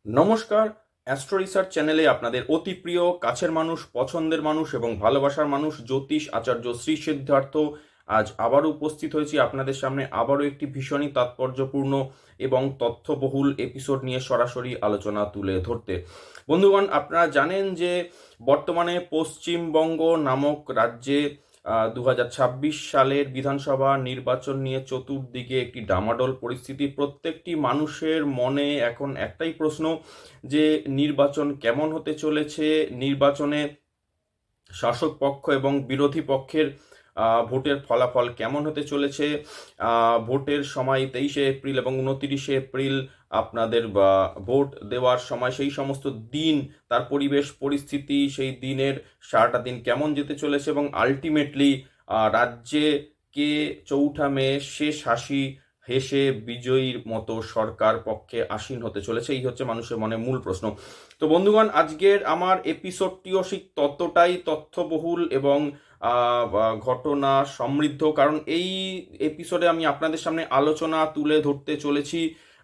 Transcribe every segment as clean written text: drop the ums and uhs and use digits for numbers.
নমস্কার। Astro research চ্যানেলে আপনাদের অতি প্রিয়, কাছের মানুষ, পছন্দের মানুষ এবং ভালোবাসার মানুষ জ্যোতিষ আচার্য শ্রী সিদ্ধার্থ আজ আবারও উপস্থিত হয়েছি আপনাদের সামনে আবারও একটি ভীষণই তাৎপর্যপূর্ণ এবং তথ্যবহুল এপিসোড নিয়ে সরাসরি আলোচনা তুলে ধরতে। বন্ধুগণ, আপনারা জানেন যে বর্তমানে পশ্চিমবঙ্গ নামক রাজ্যে 2026 সালের বিধানসভা নির্বাচন নিয়ে চতুর্দিকে একটি ডামাডোল পরিস্থিতি। প্রত্যেকটি মানুষের মনে এখন একটাই প্রশ্ন যে নির্বাচন কেমন হতে চলেছে, নির্বাচনে শাসক পক্ষ এবং বিরোধী পক্ষের ভোটের ফলাফল কেমন হতে চলেছে। ভোটের সময় 23শে এপ্রিল এবং 29শে এপ্রিল আপনাদের ভোট দেওয়ার সময় সেই সমস্ত দিন, তার পরিবেশ পরিস্থিতি, সেই দিনের সারাটা দিন কেমন যেতে চলেছে এবং আলটিমেটলি রাজ্যে কে চৌঠা মে শেষ হাসি হেসে বিজয়ীর মতো সরকার পক্ষে আসীন হতে চলেছে, এই হচ্ছে মানুষের মনে মূল প্রশ্ন। তো বন্ধুগণ, আজকের আমার এপিসোডটিও ঠিক ততটাই তথ্যবহুল এবং ঘটনা সমৃদ্ধ, কারণ এই এপিসোডে আমি আপনাদের সামনে আলোচনা তুলে ধরতে চলেছি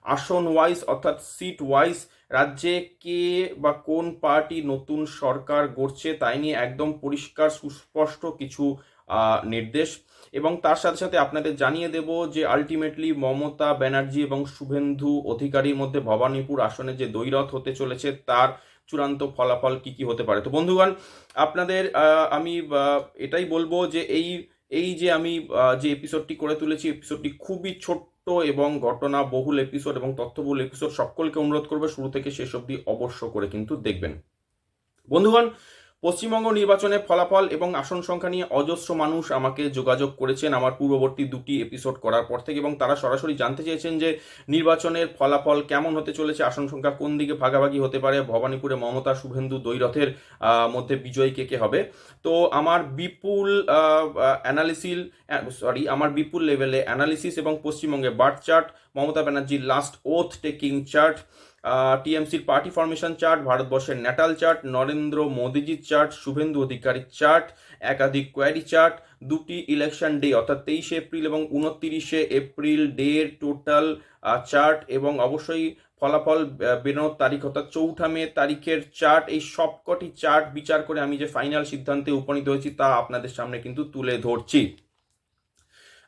আসন ওয়াইজ অর্থাৎ সিট ওয়াইজ রাজ্যে কে বা কোন পার্টি নতুন সরকার গড়ছে তাই নিয়ে একদম পরিষ্কার সুস্পষ্ট কিছু নির্দেশ, এবং তার সাথে সাথে আপনাদের জানিয়ে দেব যে আলটিমেটলি মমতা ব্যানার্জি এবং শুভেন্দু অধিকারীর মধ্যে ভবানীপুর আসনে যে দ্বৈরথ হতে চলেছে তার চূড়ান্ত ফলাফল কি কি হতে পারে। তো বন্ধুগণ, আপনাদের আমি এটাই বলবো যে এই এই যে আমি যে এপিসোডটি করে তুলেছি, এপিসোডটি খুবই ছোট্ট এবং ঘটনা বহুল এপিসোড এবং তথ্যবহুল এপিসোড। সকলকে অনুরোধ করবে শুরু থেকে শেষ অবধি অবশ্য করে কিন্তু দেখবেন। বন্ধুগণ, পশ্চিমবঙ্গ নির্বাচনের ফলাফল এবং আসন সংখ্যা নিয়ে অজস্র মানুষ আমাকে যোগাযোগ করেছেন আমার পূর্ববর্তী দুটি এপিসোড করার পর থেকে, এবং তারা সরাসরি জানতে চেয়েছেন যে নির্বাচনের ফলাফল কেমন হতে চলেছে, আসন সংখ্যা কোন দিকে ভাগাভাগি হতে পারে, ভবানীপুরে মমতা শুভেন্দু দ্বৈরথের মধ্যে বিজয়ী কে কে হবে। তো আমার বিপুল লেভেলে অ্যানালিসিস এবং পশ্চিমবঙ্গে বার্থ চার্ট, মমতা ব্যানার্জির লাস্ট ওথ টেকিং চার্ট, টিএমসির পার্টি ফরমেশন চার্ট, ভারতবর্ষের ন্যাটাল চার্ট, নরেন্দ্র মোদীজির চার্ট, শুভেন্দু অধিকারীর চার্ট, একাধিক কোয়ারি চার্ট, দুটি ইলেকশন ডে অর্থাৎ 23শে এপ্রিল এবং 29শে এপ্রিল ডের টোটাল চার্ট, এবং অবশ্যই ফলাফল বেরোনোর তারিখ অর্থাৎ চৌঠা মে তারিখের চার্ট, এই সবকটি চার্ট বিচার করে আমি যে ফাইনাল সিদ্ধান্তে উপনীত হয়েছি তা আপনাদের সামনে কিন্তু তুলে ধরছি।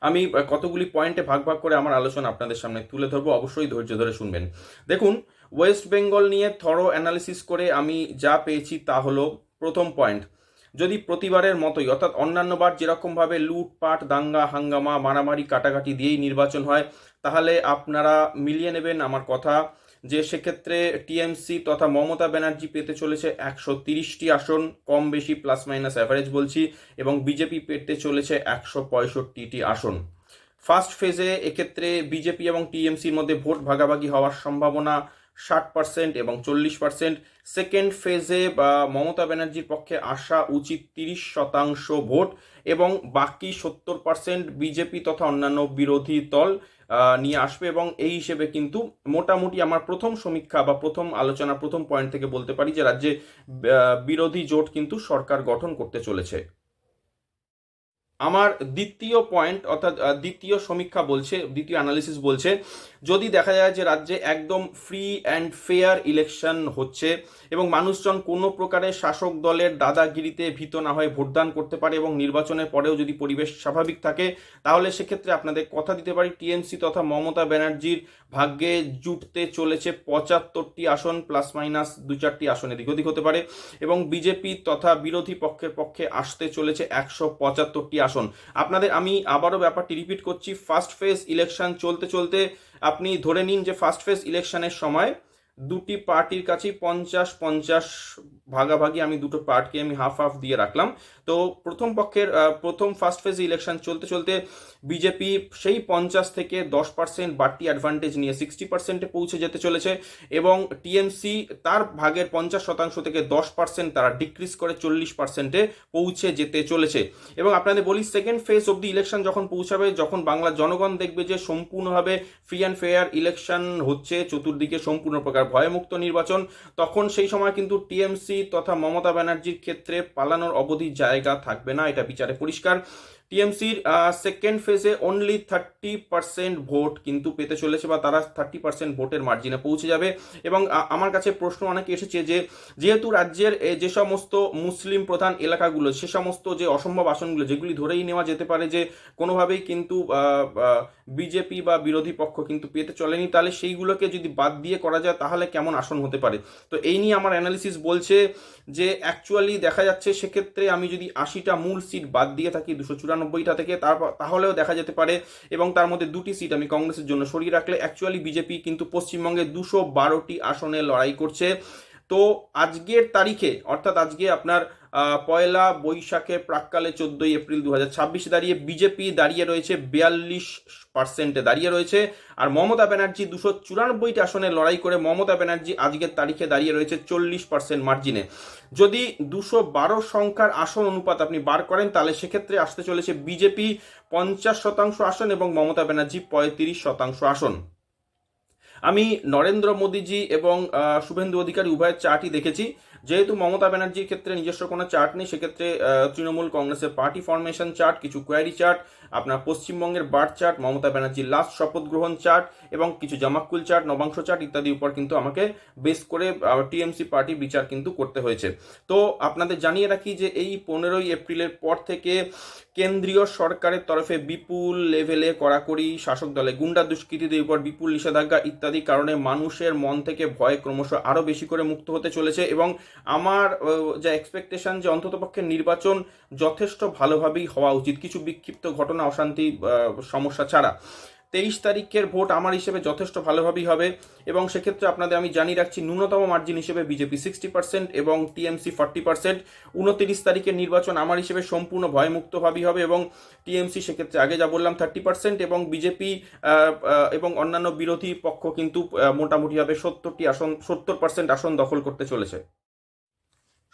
আমি কতগুলি পয়েন্টে ভাগ ভাগ করে আমার আলোচনা আপনাদের সামনে তুলে ধরবো, অবশ্যই ধৈর্য ধরে শুনবেন। দেখুন, ওয়েস্ট বেঙ্গল নিয়ে থরো অ্যানালিসিস করে আমি যা পেয়েছি তা হলো, প্রথম পয়েন্ট, যদি প্রতিবারের মতোই অর্থাৎ অন্যান্যবার যেরকমভাবে লুটপাট, দাঙ্গা হাঙ্গামা, মারামারি কাটাকাটি দিয়েই নির্বাচন হয়, তাহলে আপনারা মিলিয়ে নেবেন আমার কথা যে সেক্ষেত্রে টিএমসি তথা মমতা ব্যানার্জি পেতে চলেছে 130টি আসন, কম বেশি প্লাস মাইনাস অ্যাভারেজ বলছি, এবং বিজেপি পেতে চলেছে 165টি আসন। ফার্স্ট ফেজে এক্ষেত্রে বিজেপি এবং টিএমসির মধ্যে ভোট ভাগাভাগি হওয়ার সম্ভাবনা 60% এবং 40%। সেকেন্ড ফেজে মমতা ব্যানার্জির পক্ষে আসা উচিত 30% ভোট, এবং বাকি 70% বিজেপি তথা অন্যান্য বিরোধী দল নিয়ে আসবে, এবং এই হিসেবে কিন্তু মোটামুটি আমার প্রথম সমীক্ষা বা প্রথম আলোচনা প্রথম পয়েন্ট থেকে বলতে পারি যে রাজ্যে বিরোধী জোট কিন্তু সরকার গঠন করতে চলেছে। আমার দ্বিতীয় পয়েন্ট অর্থাৎ দ্বিতীয় সমীক্ষা বলছে, দ্বিতীয় অ্যানালিসিস বলছে, যদি দেখা যায় যে রাজ্যে একদম ফ্রি অ্যান্ড ফেয়ার ইলেকশন হচ্ছে এবং মানুষজন কোনো প্রকারের শাসক দলের দাদাগিরিতে ভীত না হয়ে ভোটদান করতে পারে এবং নির্বাচনের পরেও যদি পরিবেশ স্বাভাবিক থাকে, তাহলে সেক্ষেত্রে আপনাদের কথা দিতে পারি টিএমসি তথা মমতা ব্যানার্জির ভাগ্যে জুটতে চলেছে 75টি আসন, প্লাস মাইনাস 2-4টি আসন এদিক ওদিক হতে পারে, এবং বিজেপি তথা বিরোধী পক্ষের পক্ষে আসতে চলেছে 175টি আসন। আপনাদের আমি আবারও ব্যাপারটি রিপিট করছি, ফার্স্ট ফেজ ইলেকশন চলতে চলতে আপনি ধরে নিন যে ফার্স্ট ফেজ ইলেকশনের সময় দুটি পার্টির কাছেই 50-50 ভাগাভাগি, আমি দুটো পার্টকে আমি হাফ হাফ দিয়ে রাখলাম। তো প্রথম পক্ষের প্রথম ফার্স্ট ফেজ ইলেকশন চলতে চলতে বিজেপি সেই 50 থেকে 10% বাড়তি অ্যাডভান্টেজ নিয়ে 60%-এ পৌঁছে যেতে চলেছে, এবং টিএমসি তার ভাগের 50% থেকে 10% তারা ডিক্রিজ করে 40%-এ পৌঁছে যেতে চলেছে। এবং আপনাদের বলি, second phase of the election যখন পৌঁছাবে, যখন বাংলার জনগণ দেখবে যে সম্পূর্ণভাবে ফ্রি অ্যান্ড ফেয়ার ইলেকশন হচ্ছে, চতুর্দিকে সম্পূর্ণ প্রকার ভয়মুক্ত নির্বাচন, তখন সেই সময় কিন্তু টিএমসি তথা মমতা ব্যানার্জির ক্ষেত্রে পালানোর অবধি জায়গা থাকবে না, এটা বিচারে পরিষ্কার। টিএমসির সেকেন্ড ফেজে অনলি 30% ভোট কিন্তু পেতে চলেছে, বা তারা 30% ভোটের মার্জিনে পৌঁছে যাবে। এবং আমার কাছে প্রশ্ন অনেকে এসেছে যে যেহেতু রাজ্যের যে সমস্ত মুসলিম প্রধান এলাকাগুলো, সে সমস্ত যে অসম্ভব আসনগুলো যেগুলি ধরেই নেওয়া যেতে পারে যে কোনোভাবেই কিন্তু বিজেপি বা বিরোধী পক্ষ কিন্তু পেতে চলেনি, তাহলে সেইগুলোকে যদি বাদ দিয়ে করা যায় তাহলে কেমন আসন হতে পারে। তো এই নিয়ে আমার অ্যানালিসিস বলছে যে অ্যাকচুয়ালি দেখা যাচ্ছে সেক্ষেত্রে আমি যদি 80টা মূল সিট বাদ দিয়ে থাকি 294টা থেকে, তাহলেও দেখা যেতে পারে, এবং তার মধ্যে 2টি সিট আমি কংগ্রেসের জন্য সরিয়ে রাখলে অ্যাকচুয়ালি বিজেপি কিন্তু পশ্চিমবঙ্গে 212টি আসনে লড়াই করছে। তো আজকের তারিখে, অর্থাৎ আজকে আপনার পয়লা বৈশাখের প্রাক্কালে 14ই এপ্রিল 2026 দাঁড়িয়ে বিজেপি দাঁড়িয়ে রয়েছে 42%-এ দাঁড়িয়ে রয়েছে। আর মমতা ব্যানার্জি 294টি আসনে লড়াই করে মমতা ব্যানার্জি আজকের তারিখে দাঁড়িয়ে রয়েছে 40% মার্জিনে। যদি 212 সংখ্যার আসন অনুপাত আপনি বার করেন তাহলে সেক্ষেত্রে আসতে চলেছে বিজেপি 50% আসন এবং মমতা ব্যানার্জি 35% আসন। আমি নরেন্দ্র মোদীজি এবং শুভেন্দু অধিকারী উভয়ের চার্টই দেখেছি। যেহেতু মমতা ব্যানার্জির ক্ষেত্রে নিজস্ব কোনো চার্ট নেই, সেক্ষেত্রে তৃণমূল কংগ্রেসের পার্টি ফরমেশন চার্ট, কিছু কোয়ারি চার্ট, আপনার পশ্চিমবঙ্গের বার্থ চার্ট, মমতা ব্যানার্জির লাস্ট শপথ গ্রহণ চার্ট এবং কিছু জামাকুল চার্ট, নবাংশ চার্ট ইত্যাদির উপর কিন্তু আমাকে বেস করে টিএমসি পার্টি বিচার কিন্তু করতে হয়েছে। তো আপনাদের জানিয়ে রাখি যে এই 15ই এপ্রিলের পর থেকে কেন্দ্রীয় সরকারের তরফে বিপুল লেভেলে কড়াকড়ি, শাসক দলে গুন্ডা দুষ্কৃতীদের উপর বিপুল নিষেধাজ্ঞা ইত্যাদি কারণে মানুষের মন থেকে ভয় ক্রমশ আরও বেশি করে মুক্ত হতে চলেছে। এবং আমার যা এক্সপেকটেশন যে অন্ততপক্ষে নির্বাচন যথেষ্ট ভালোভাবেই হওয়া উচিত, কিছু বিক্ষিপ্ত ঘটনা, অশান্তি, সমস্যা ছাড়া। 23 তারিখের ভোট আমার হিসেবে যথেষ্ট ভালোভাবেই হবে, এবং সেক্ষেত্রে আপনাদের আমি জানিয়ে রাখছি ন্যূনতম মার্জিন হিসেবে বিজেপি 60% এবং টিএমসি 40%। 29 তারিখের নির্বাচন আমার হিসেবে সম্পূর্ণ ভয়মুক্তভাবেই হবে, এবং টিএমসি সেক্ষেত্রে আগে যা বললাম 30% এবং বিজেপি এবং অন্যান্য বিরোধী পক্ষ কিন্তু মোটামুটিভাবে 70% আসন দখল করতে চলেছে।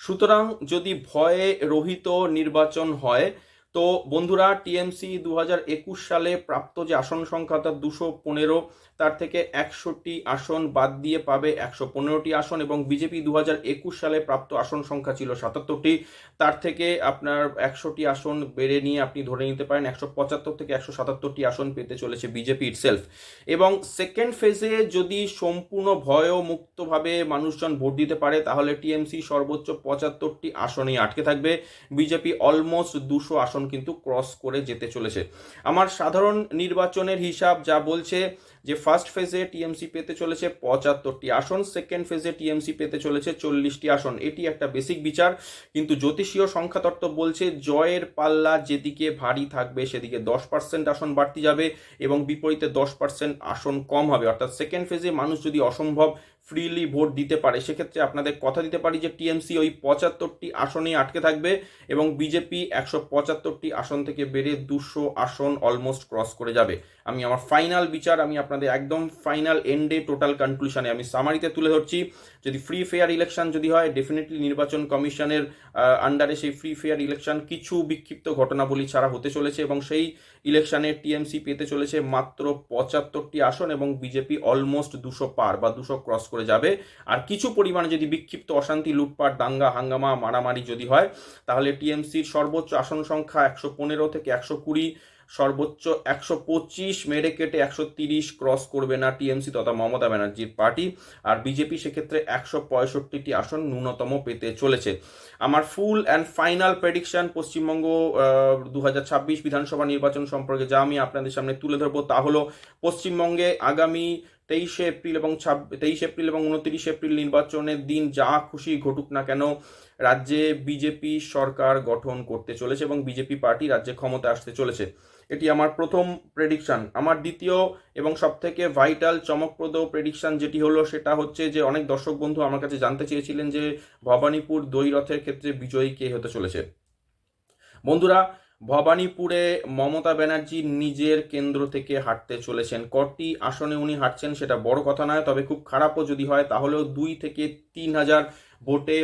সুতরাং যদি ভয়ে রহিত নির্বাচন হয়, তো বন্ধুরা টিএমসি 2021 সালে প্রাপ্ত যে আসন সংখ্যা অর্থাৎ 215, তার থেকে 100টি আসন বাদ দিয়ে পাবে 115টি আসন, এবং বিজেপি 2021 সালে প্রাপ্ত আসন সংখ্যা ছিল 77টি, তার থেকে আপনার 100টি আসন বেড়ে নিয়ে আপনি ধরে নিতে পারেন 175 থেকে 177টি আসন পেতে চলেছে বিজেপি ইটসেলফ। এবং সেকেন্ড ফেজে যদি সম্পূর্ণ ভয় মুক্তভাবে মানুষজন ভোট দিতে পারে তাহলে টিএমসি সর্বোচ্চ 75টি আসনেই আটকে থাকবে, বিজেপি অলমোস্ট 200 আসন কিন্তু ক্রস করে যেতে চলেছে। আমার সাধারণ নির্বাচনের হিসাব যা বলছে যে ফার্স্ট ফেজে টিএমসি পেতে চলেছে 75টি আসন, সেকেন্ড ফেজে টিএমসি পেতে চলেছে 40টি আসন। এটি একটা বেসিক বিচার, কিন্তু জ্যোতিষীয় সংখ্যাতত্ত্ব বলছে জয়ের পাল্লা যেদিকে ভারী থাকবে সেদিকে 10% আসন বাড়তি যাবে এবং বিপরীতে 10% আসন কম হবে। অর্থাৎ সেকেন্ড ফেজে মানুষ যদি অসম্ভব ফ্রিলি ভোট দিতে পারে, সেক্ষেত্রে আপনাদের কথা দিতে পারি যে টিএমসি ওই 75টি আসনেই আটকে থাকবে এবং বিজেপি 175টি আসন থেকে বেড়ে 200 আসন অলমোস্ট ক্রস করে যাবে। আমি আমার ফাইনাল বিচার আমি আপনাদের একদম ফাইনাল এন্ডে টোটাল কনক্লুশনে আমি সামারিতে তুলে ধরছি। যদি ফ্রি ফেয়ার ইলেকশন যদি হয়, ডেফিনেটলি নির্বাচন কমিশনের আন্ডারে সেই ফ্রি ফেয়ার ইলেকশন কিছু বিক্ষিপ্ত ঘটনাবলী ছাড়া হতে চলেছে, এবং সেই ইলেকশনে টিএমসি পেতে চলেছে মাত্র 75টি আসন এবং বিজেপি অলমোস্ট 200 পার বা 200 ক্রস করে যাবে। আর কিছু পরিমাণে যদি বিক্ষিপ্ত অশান্তি, লুটপাট, দাঙ্গা হাঙ্গামা, মারামারি যদি হয়, তাহলে টিএমসির সর্বোচ্চ আসন সংখ্যা 115 থেকে 120, সর্বোচ্চ 125 মেরে কেটে 130 ক্রস করবে না টিএমসি তথা মমতা ব্যানার্জির পার্টি, আর বিজেপি সেক্ষেত্রে 165টি আসন ন্যূনতম পেতে চলেছে। আমার full and final prediction Paschimbanga 2026 বিধানসভা নির্বাচন সম্পর্কে যা আমি আপনাদের সামনে তুলে ধরবো তা হলো, পশ্চিমবঙ্গে আগামী 23 এপ্রিল এবং 29 এপ্রিল নির্বাচনের দিন যা খুশি ঘটুক না কেন, রাজ্যে বিজেপি সরকার গঠন করতে চলেছে এবং বিজেপি পার্টি রাজ্যে ক্ষমতা আসতে চলেছে। এটি আমার প্রথম প্রেডিকশন। আমার দ্বিতীয় এবং সবথেকে ভাইটাল চমকপ্রদ প্রেডিকশন যেটি হলো সেটা হচ্ছে যে অনেক দর্শক বন্ধু আমার কাছে জানতে চেয়েছিলেন যে ভবানীপুর দই রথের ক্ষেত্রে বিজয়ী কে হতে চলেছে। বন্ধুরা, ভবানীপুরে মমতা ব্যানার্জি নিজের কেন্দ্র থেকে হাঁটতে চলেছেন। কটি আসনে উনি হাঁটছেন সেটা বড় কথা নয়, তবে খুব খারাপও যদি হয় তাহলেও 2 থেকে 3 হাজার ভোটে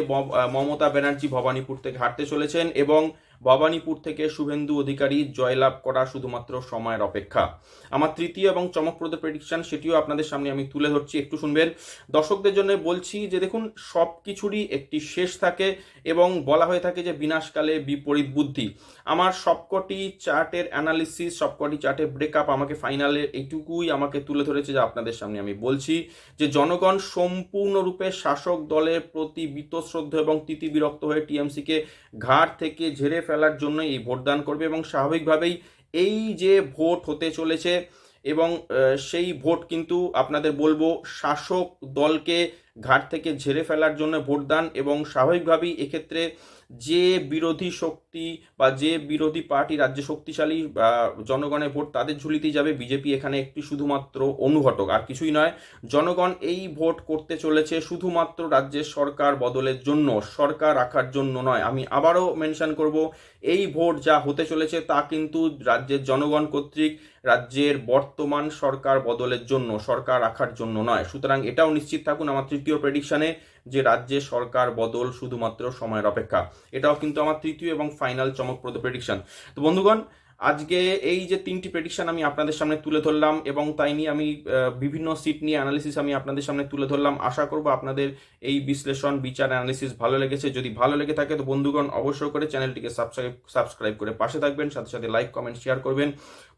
মমতা ব্যানার্জি ভবানীপুর থেকে হাঁটতে চলেছেন এবং ভবানীপুর থেকে শুভেন্দু অধিকারী জয়লাভ করা শুধুমাত্র সময়ের অপেক্ষা। আমার তৃতীয় এবং চমকপ্রদ প্রেডিকশন, সেটিও আপনাদের সামনে আমি তুলে ধরছি, একটু শুনবেন। দর্শকদের জন্য বলছি যে দেখুন, সব কিছুরই একটি শেষ থাকে এবং বলা হয়ে থাকে যে বিনাশকালে বিপরীত বুদ্ধি। আমার সবকটি চার্টের অ্যানালিসিস, সবকটি চার্টের ব্রেকআপ আমাকে ফাইনালে এইটুকুই আমাকে তুলে ধরেছে যে আপনাদের সামনে আমি বলছি যে জনগণ সম্পূর্ণরূপে শাসক দলের প্রতি বীতশ্রদ্ধ এবং তিতিবিরক্ত হয়ে টিএমসিকে ঘাট থেকে ঝেড়ে ফেলার জন্য এই ভোটদান করবে এবং স্বাভাবিকভাবেই এই যে ভোট হতে চলেছে এবং সেই ভোট কিন্তু আপনাদের বলবো শাসক দলকে ঘাট থেকে ঝেড়ে ফেলার জন্য ভোটদান, এবং স্বাভাবিকভাবেই এক্ষেত্রে যে বিরোধী শক্তি বা যে বিরোধী পার্টি রাজ্যে শক্তিশালী জনগণের ভোট তাদের ঝুলিতেই যাবে। বিজেপি এখানে একটি শুধুমাত্র অনুঘটক, আর কিছুই নয়। জনগণ এই ভোট করতে চলেছে শুধুমাত্র রাজ্যের সরকার বদলের জন্য, সরকার রাখার জন্য নয়। আমি আবারও মেনশন করব, এই ভোট যা হতে চলেছে তা কিন্তু রাজ্যের জনগণ কর্তৃক রাজ্যের বর্তমান সরকার বদলের জন্য, সরকার রাখার জন্য নয়। সুতরাং এটাও নিশ্চিত থাকুন আমার তৃতীয় প্রেডিকশনে যে রাজ্যে সরকার বদল শুধুমাত্র সময়ের অপেক্ষা। এটাও কিন্তু আমার তৃতীয় এবং ফাইনাল চমকপ্রদ প্রেডিকশন। তো বন্ধুগণ, আজকে এই যে তিনটি প্রেডিকশন আমি আপনাদের সামনে তুলে ধরলাম এবং তাই নিয়ে আমি বিভিন্ন সিট নিয়ে অ্যানালিসিস আমি আপনাদের সামনে তুলে ধরলাম। আশা করব আপনাদের এই বিশ্লেষণ, বিচার, অ্যানালিসিস ভালো লেগেছে। যদি ভালো লেগে থাকে তো বন্ধুগণ অবশ্যই করে চ্যানেলটিকে সাবস্ক্রাইব করে পাশে থাকবেন, সাথে সাথে লাইক, কমেন্ট, শেয়ার করবেন।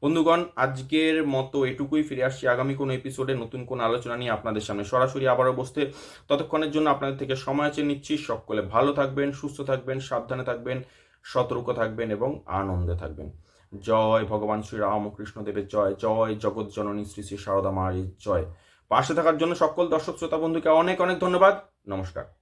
বন্ধুগণ, আজকের মতো এটুকুই। ফিরে আসছি আগামী কোনো এপিসোডে নতুন কোনো আলোচনা নিয়ে আপনাদের সামনে সরাসরি আবারও বসতে। ততক্ষণের জন্য আপনাদের থেকে সময় চেয়ে নিচ্ছি। সকলে ভালো থাকবেন, সুস্থ থাকবেন, সাবধানে থাকবেন, সতর্ক থাকবেন এবং আনন্দে থাকবেন। জয় ভগবান শ্রী রামকৃষ্ণ দেবের জয়, জয় জগৎ জননী শ্রী শ্রী সারদা মায়ের জয়। পাশে থাকার জন্য সকল দর্শক শ্রোতা বন্ধুকে অনেক অনেক ধন্যবাদ। নমস্কার।